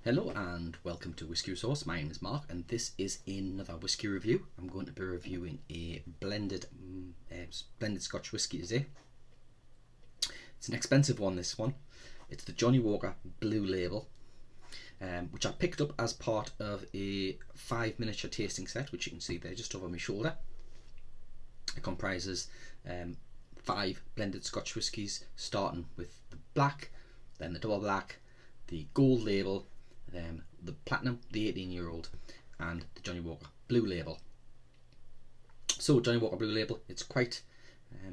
Hello and welcome to Whisky Resource. My name is Mark and this is another whisky review. I'm going to be reviewing a blended Scotch whisky today. It's an expensive one, this one. It's the Johnnie Walker Blue Label, which I picked up as part of a 5 miniature tasting set, which you can see there just over my shoulder. It comprises 5 blended Scotch whiskies, starting with the black, then the double black, the gold label, the platinum, the 18-year-old, and the Johnnie Walker Blue Label. So Johnnie Walker Blue Label, it's quite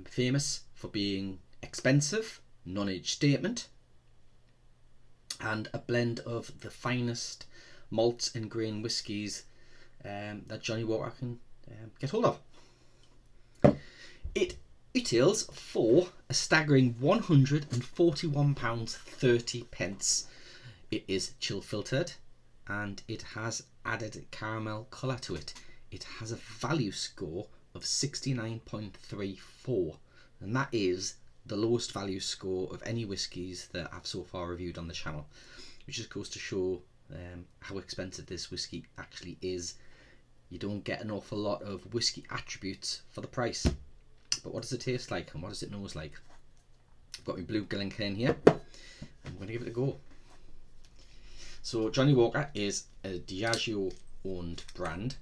famous for being expensive, non-age statement, and a blend of the finest malts and grain whiskies that Johnnie Walker can get hold of. It retails for a staggering £141.30. It is chill filtered and it has added caramel colour to it. It has a value score of 69.34, and that is the lowest value score of any whiskies that I've so far reviewed on the channel, which just goes to show how expensive this whisky actually is. You don't get an awful lot of whisky attributes for the price. But what does it taste like and what does it nose like? I've got my blue Glencairn here. I'm going to give it a go. So Johnnie Walker is a Diageo owned brand.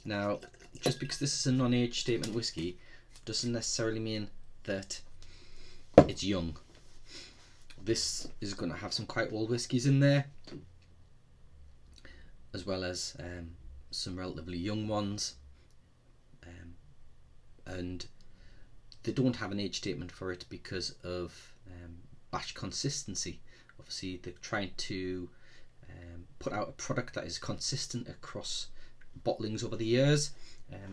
Now, just because this is a non-age statement whisky doesn't necessarily mean that it's young. This is going to have some quite old whiskies in there, as well as some relatively young ones. And they don't have an age statement for it because of batch consistency. Obviously they're trying to put out a product that is consistent across bottlings over the years,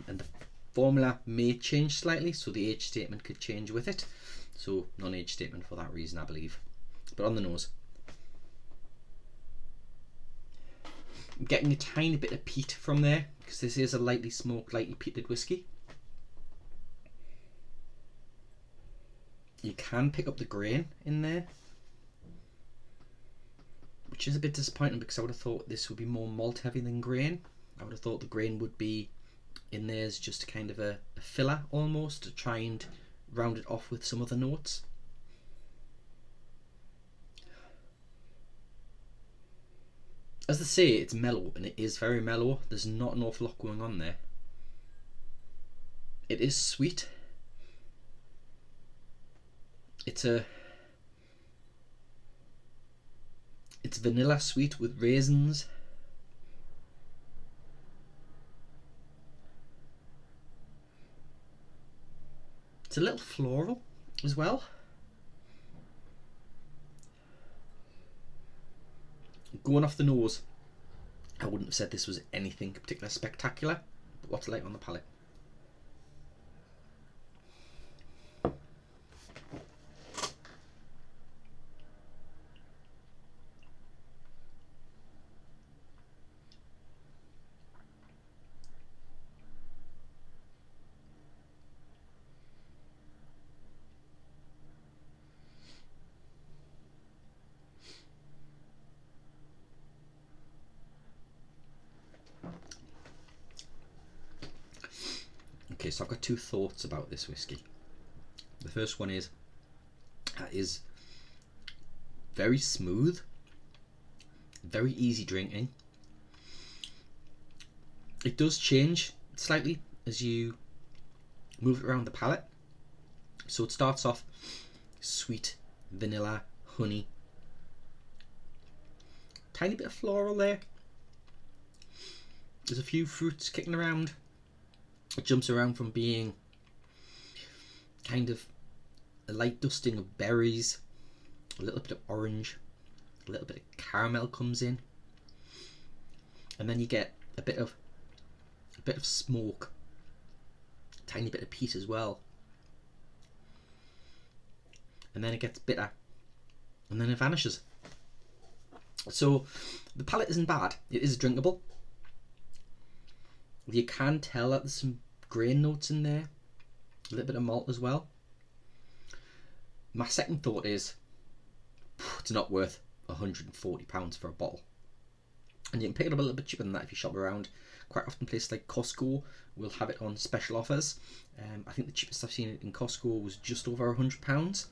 and the formula may change slightly, so the age statement could change with it. So non-age statement for that reason, I believe. But on the nose, I'm getting a tiny bit of peat from there because this is a lightly smoked, lightly peated whisky. You can pick up the grain in there, which is a bit disappointing because I would have thought this would be more malt heavy than grain. I would have thought the grain would be in there as just kind of a filler almost, to try and round it off with some other notes. As they say, it's mellow, and it is very mellow. There's not an awful lot going on there. It is sweet. It's vanilla sweet with raisins. It's a little floral as well. Going off the nose, I wouldn't have said this was anything particularly spectacular, but what's it like on the palate? Okay, so I've got two thoughts about this whisky. The first one is that is very smooth, very easy drinking. It does change slightly as you move it around the palate. So it starts off sweet, vanilla, honey, tiny bit of floral there. There's a few fruits kicking around. It jumps around from being kind of a light dusting of berries, a little bit of orange, a little bit of caramel comes in, and then you get a bit of smoke, a tiny bit of peat as well, and then it gets bitter, and then it vanishes. So the palate isn't bad. It is drinkable. You can tell that there's some grain notes in there, a little bit of malt as well. My second thought is, it's not worth £140 for a bottle. And you can pick it up a little bit cheaper than that if you shop around. Quite often places like Costco will have it on special offers. I think the cheapest I've seen it in Costco was just over £100.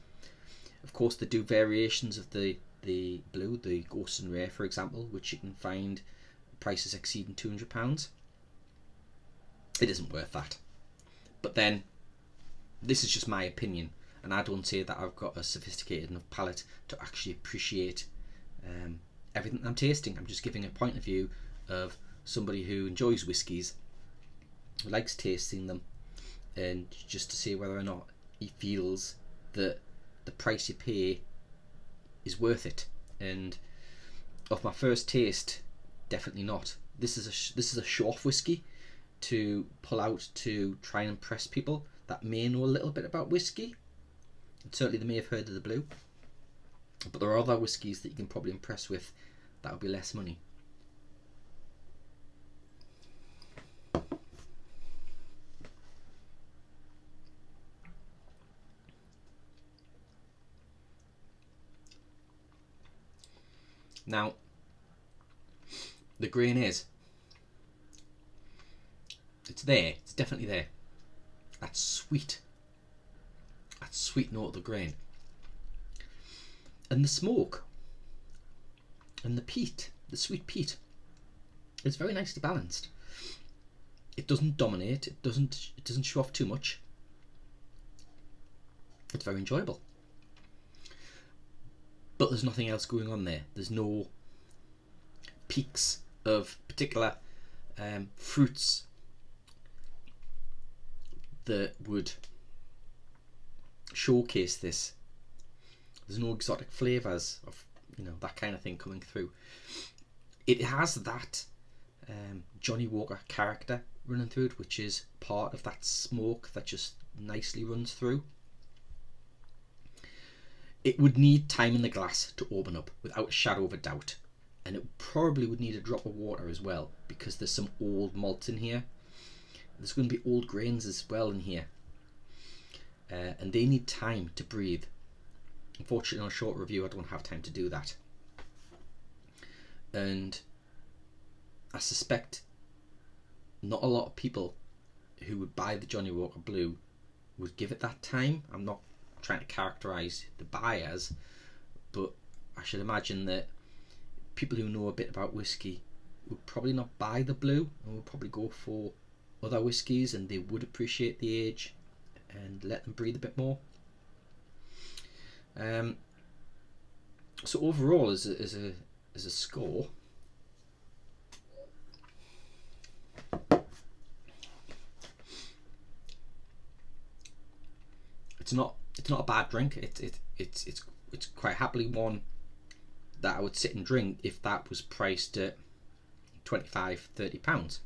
Of course, they do variations of the blue, the Ghost and Rare, for example, which you can find prices exceeding £200. It isn't worth that. But then, this is just my opinion, and I don't say that I've got a sophisticated enough palate to actually appreciate everything I'm tasting. I'm just giving a point of view of somebody who enjoys whiskies, who likes tasting them, and just to see whether or not he feels that the price you pay is worth it. And off my first taste, definitely not. This is a show-off whiskey to pull out to try and impress people that may know a little bit about whiskey. And certainly they may have heard of the blue, but there are other whiskies that you can probably impress with that would be less money. Now, the grain is, it's there, it's definitely there. That sweet note of the grain. And the smoke, and the peat, the sweet peat, it's very nicely balanced. It doesn't dominate, it doesn't show off too much. It's very enjoyable. But there's nothing else going on there. There's no peaks of particular fruits that would showcase this. There's no exotic flavours of, you know, that kind of thing coming through. It has that Johnnie Walker character running through it, which is part of that smoke that just nicely runs through. It would need time in the glass to open up without a shadow of a doubt, and it probably would need a drop of water as well, because there's some old malts in here. There's going to be old grains as well in here, and they need time to breathe. Unfortunately, on a short review I don't have time to do that, and I suspect not a lot of people who would buy the Johnnie Walker Blue would give it that time. I'm not trying to characterize the buyers, but I should imagine that people who know a bit about whiskey would probably not buy the blue and would probably go for other whiskies, and they would appreciate the age and let them breathe a bit more. So overall, as a score, it's not a bad drink. It's quite happily one that I would sit and drink if that was priced at £25-30.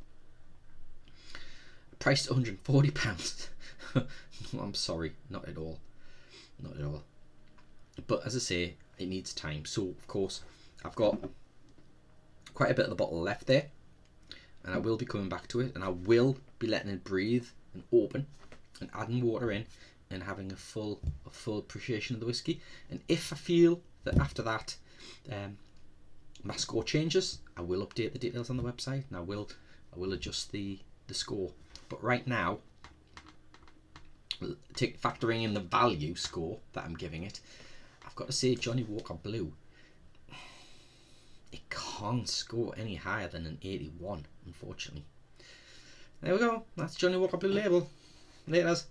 Priced at £140. No, I'm sorry, not at all. But as I say, it needs time. So of course I've got quite a bit of the bottle left there, and I will be coming back to it, and I will be letting it breathe and open and adding water in and having a full appreciation of the whiskey. And if I feel that after that my score changes, I will update the details on the website, and I will adjust the score. But right now, factoring in the value score that I'm giving it, I've got to say Johnnie Walker Blue, it can't score any higher than an 81, unfortunately. There we go, that's Johnnie Walker Blue Label. Laters.